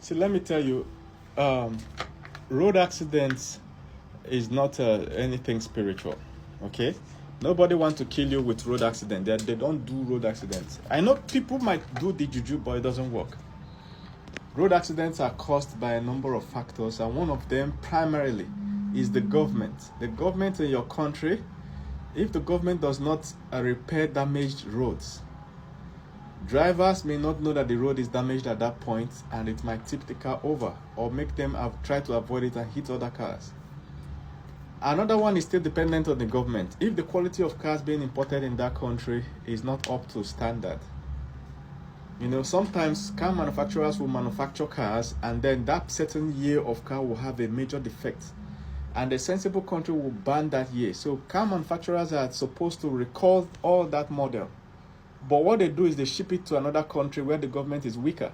See, let me tell you, um, road accidents is not anything spiritual. Okay, nobody wants to kill you with road accident. They don't do road accidents. I know people might do the juju, but it doesn't work. Road accidents are caused by a number of factors, and one of them primarily is the government. The government in your country, if the government does not repair damaged roads, drivers may not know that the road is damaged at that point, and it might tip the car over or make them try to avoid it and hit other cars. Another one is still dependent on the government. If the quality of cars being imported in that country is not up to standard, sometimes car manufacturers will manufacture cars, and then that certain year of car will have a major defect, and a sensible country will ban that year. So car manufacturers are supposed to recall all that model, but what they do is they ship it to another country where the government is weaker.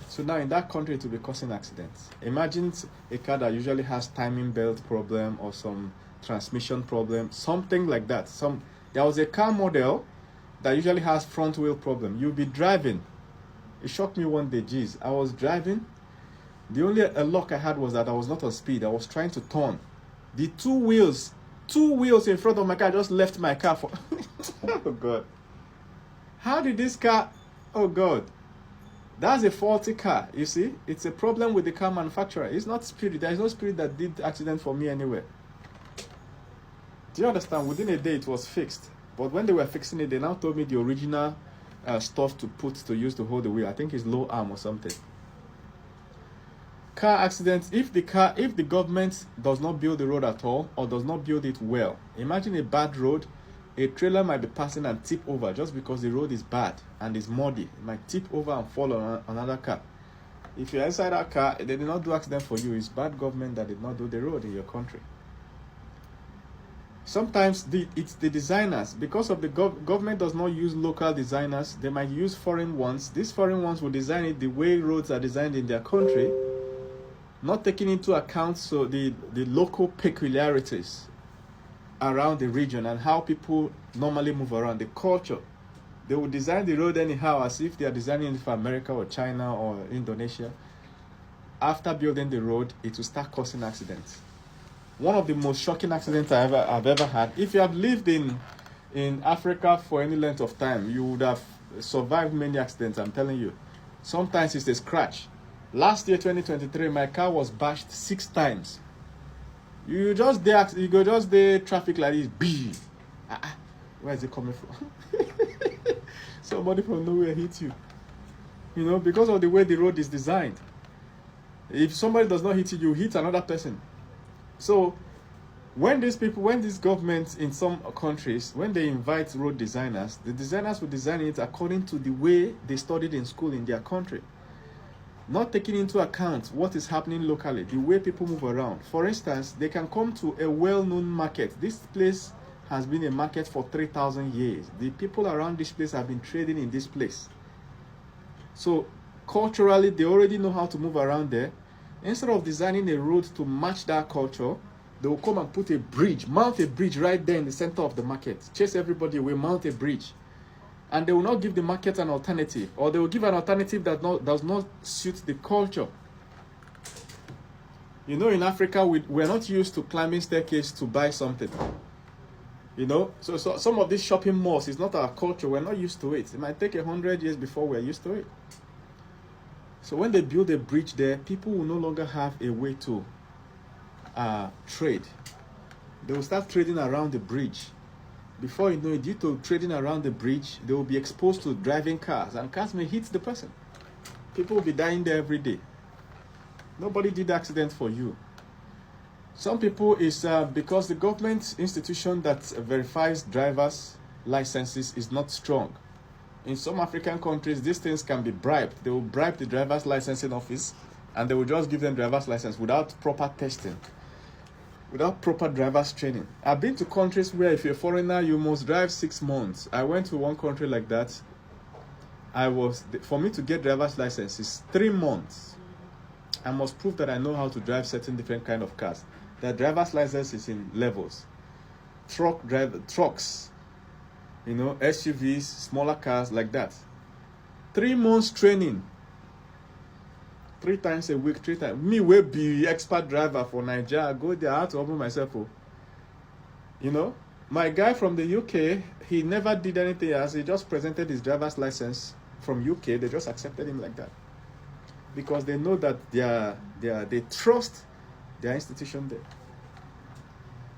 So now in that country it will be causing accidents. Imagine a car that usually has timing belt problem or some transmission problem, something like that. There was a car model that usually has front wheel problem. You'll be driving. It shocked me one day. Geez, I was driving. The only luck I had was that I was not on speed. I was trying to turn. The two wheels in front of my car just left my car for oh God. How did this car? Oh God. That's a faulty car. You see, it's a problem with the car manufacturer. It's not spirit. There is no spirit that did accident for me anywhere. Do you understand? Within a day it was fixed. But when they were fixing it, they now told me the original stuff to use to hold the wheel. I think it's low arm or something. Car accidents, if the government does not build the road at all or does not build it well, imagine a bad road, a trailer might be passing and tip over just because the road is bad and is muddy. It might tip over and fall on another car. If you're inside that car, they did not do accident for you. It's bad government that did not do the road in your country. Sometimes it's the designers. Because of the government does not use local designers, they might use foreign ones. These foreign ones will design it the way roads are designed in their country, not taking into account the local peculiarities around the region and how people normally move around, the culture. They will design the road anyhow as if they are designing it for America or China or Indonesia. After building the road, it will start causing accidents. One of the most shocking accidents I've ever had. If you have lived in Africa for any length of time, you would have survived many accidents, I'm telling you. Sometimes it's a scratch. Last year, 2023, my car was bashed 6 times. You go just there, traffic like this, where is it coming from? Somebody from nowhere hit you. Because of the way the road is designed. If somebody does not hit you, you hit another person. So when these governments in some countries, when they invite road designers, the designers will design it according to the way they studied in school in their country, not taking into account what is happening locally, the way people move around. For instance, they can come to a well-known market. This place has been a market for 3,000 years. The people around this place have been trading in this place. So culturally, they already know how to move around there. Instead of designing a road to match that culture, they will come and put a bridge, mount a bridge right there in the center of the market. Chase everybody away, mount a bridge. And they will not give the market an alternative, or they will give an alternative that does not suit the culture. In Africa, we're not used to climbing staircase to buy something. So some of these shopping malls is not our culture. We're not used to it. It might take 100 years before we're used to it. So when they build a bridge there, people will no longer have a way to trade. They will start trading around the bridge. Before you know it, due to trading around the bridge, they will be exposed to driving cars, and cars may hit the person. People will be dying there every day. Nobody did accident for you. Some people is because the government institution that verifies driver's licenses is not strong. In some African countries, these things can be bribed. They will bribe the driver's licensing office, and they will just give them driver's license without proper testing, without proper driver's training. I've been to countries where if you're a foreigner, you must drive 6 months. I went to one country like that. For me to get driver's license is 3 months. I must prove that I know how to drive certain different kind of cars. The driver's license is in levels. Trucks, SUVs, smaller cars like that. 3 months training. 3 times a week, 3 times. Me will be expert driver for Nigeria. I go there, I have to open myself. You know, my guy from the UK, he never did anything else. He just presented his driver's license from UK. They just accepted him like that because they know that they trust their institution there.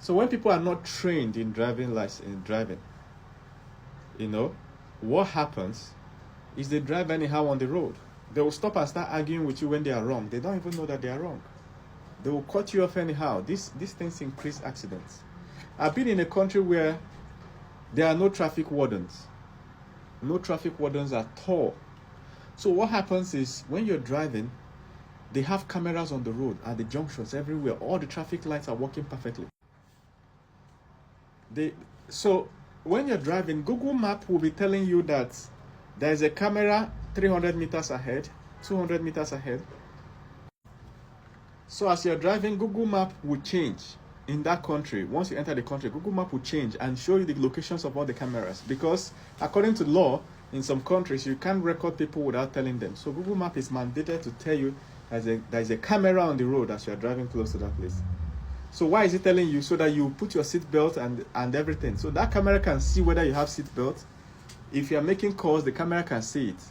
So when people are not trained in driving, you know, what happens is they drive anyhow on the road. They will stop and start arguing with you when they are wrong. They don't even know that they are wrong. They will cut you off anyhow. These things increase accidents. I've been in a country where there are no traffic wardens. No traffic wardens at all. So what happens is when you're driving, they have cameras on the road, at the junctions, everywhere. All the traffic lights are working perfectly. So when you're driving, Google Map will be telling you that there is a camera 300 meters ahead, 200 meters ahead. So as you're driving, Google Map will change in that country. Once you enter the country, Google Map will change and show you the locations of all the cameras. Because according to law, in some countries, you can't record people without telling them. So Google Map is mandated to tell you there's a camera on the road as you're driving close to that place. So why is it telling you? So that you put your seatbelt and everything. So that camera can see whether you have seatbelt. If you're making calls, the camera can see it.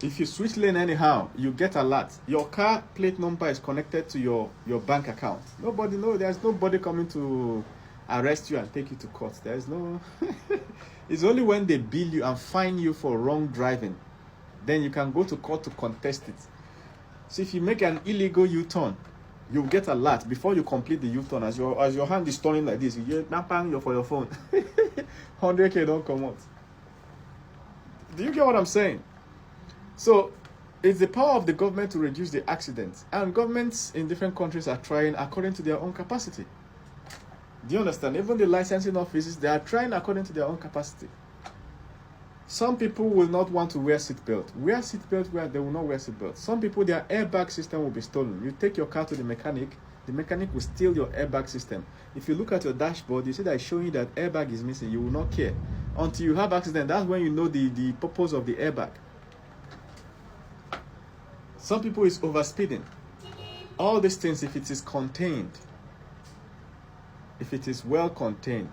If you switch lane anyhow, you get alert. Your car plate number is connected to your bank account. There's nobody coming to arrest you and take you to court. There's no... It's only when they bill you and fine you for wrong driving, then you can go to court to contest it. So if you make an illegal U-turn, you get alert before you complete the U-turn. As your hand is turning like this, you get bang for your phone. 100K don't come out. Do you get what I'm saying? So it's the power of the government to reduce the accidents, and governments in different countries are trying according to their own capacity. Do you understand? Even the licensing offices, they are trying according to their own capacity. Some people will not want to wear seatbelt. Wear seatbelt where they will not wear seatbelt. Some people, their airbag system will be stolen. You take your car to the mechanic will steal your airbag system. If you look at your dashboard, you see that it's showing you that airbag is missing. You will not care. Until you have accident, that's when you know the purpose of the airbag. Some people is overspeeding. All these things, if it is contained, if it is well contained,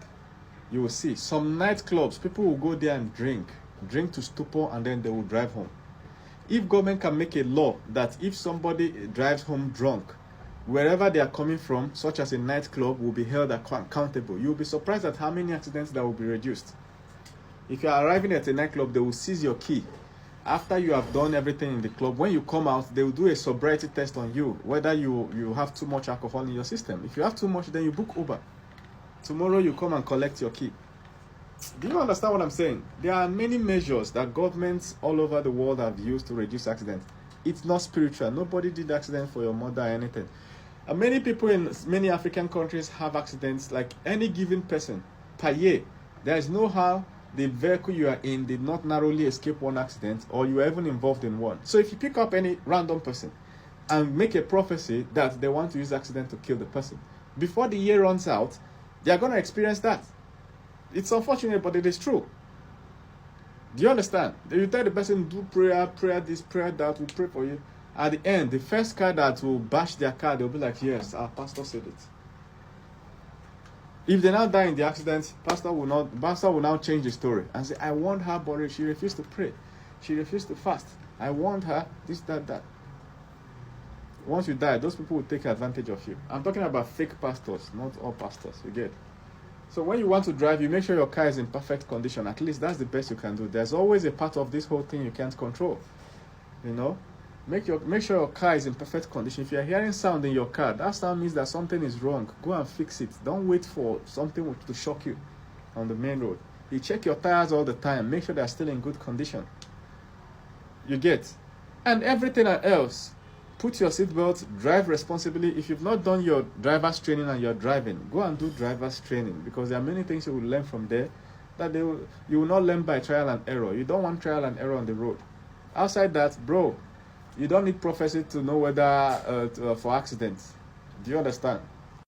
you will see. Some nightclubs, people will go there and drink to stupor, and then they will drive home. If government can make a law that if somebody drives home drunk, wherever they are coming from, such as a nightclub, will be held accountable, you'll be surprised at how many accidents that will be reduced. If you are arriving at a nightclub, they will seize your key. After you have done everything in the club, when you come out, they will do a sobriety test on you, whether you have too much alcohol in your system. If you have too much, then you book Uber. Tomorrow you come and collect your key. Do you understand what I'm saying? There are many measures that governments all over the world have used to reduce accidents. It's not spiritual. Nobody did accident for your mother or anything. And many people in many African countries have accidents, like any given person per year. There is no how the vehicle you are in did not narrowly escape one accident, or you are even involved in one. So if you pick up any random person and make a prophecy that they want to use accident to kill the person, before the year runs out, they are going to experience that. It's unfortunate, but it is true. Do you understand? You tell the person, do prayer this, prayer that, we'll pray for you. At the end, the first car that will bash their car, they'll be like, yes, our pastor said it. If they now die in the accident, pastor will now change the story and say, I warned her, but she refused to pray. She refused to fast. I warned her, this, that. Once you die, those people will take advantage of you. I'm talking about fake pastors, not all pastors, you get. So when you want to drive, you make sure your car is in perfect condition. At least that's the best you can do. There's always a part of this whole thing you can't control. You know? Make sure your car is in perfect condition. If you're hearing sound in your car, that sound means that something is wrong. Go and fix it. Don't wait for something to shock you on the main road. You check your tires all the time. Make sure they're still in good condition. You get? And everything else, put your seatbelt, drive responsibly. If you've not done your driver's training and you're driving, go and do driver's training, because there are many things you will learn from there that you will not learn by trial and error. You don't want trial and error on the road. Outside that, bro, you don't need prophecy to know whether for accidents. Do you understand?